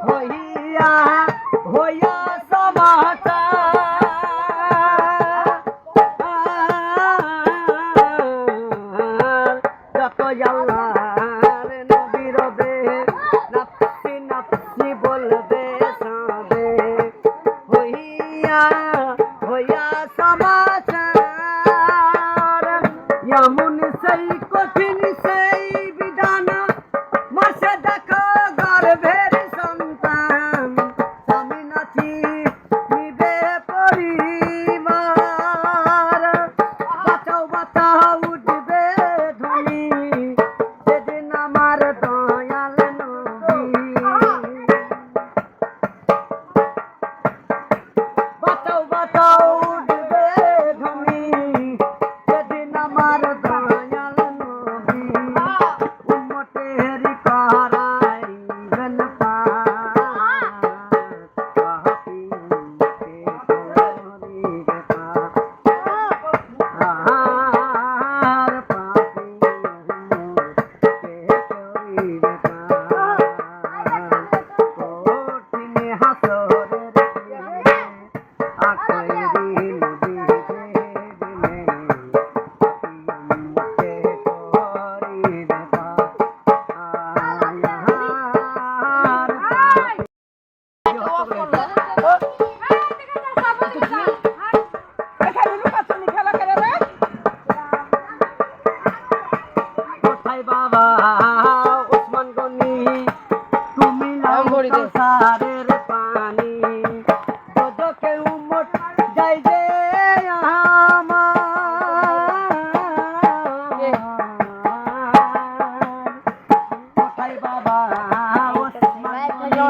হইয়া হইয়া সমাচার যত আল্লাহর নবী রবে নাফসি নাফসি বলবে সবে হইয়া হইয়া সমাচার এমন সেই কঠিন সেই বিধান মাসে দেখো গর্ভের সন্তান স্বামী নাচি নিবে পরিবার বাঁচাও বাঁচাও উঠবে ধনী সেদিন আমার দয়াল নবী বাঁচাও বাঁচাও উঠবে ধনী সেদিন আমার দয়াল নবী উম্মতের করাইবেন বাবা ওসমান গনি তুমি নাও কাউসারের পানি দোজখে উম্মত যাই যে আমার বাবা ওসমান গনি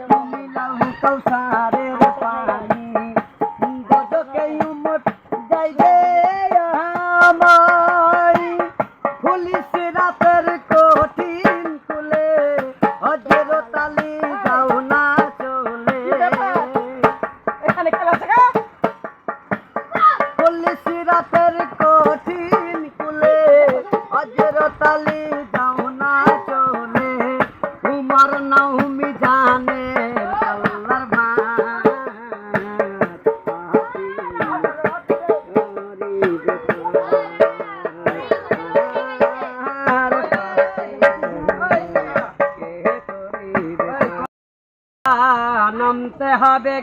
তুমি নাও কাউসারের পানি দোজখে উম্মত যাই যে আমার পুলিশ রাতের কঠিন কুলে হযরত আলী যাও না চলে এখানে খেলা আছে পুলিশ রাতের কঠিন কুলে হযরত আলী যাও না চলে উমর নাউমি জানে আল্লাহর নামতে হবে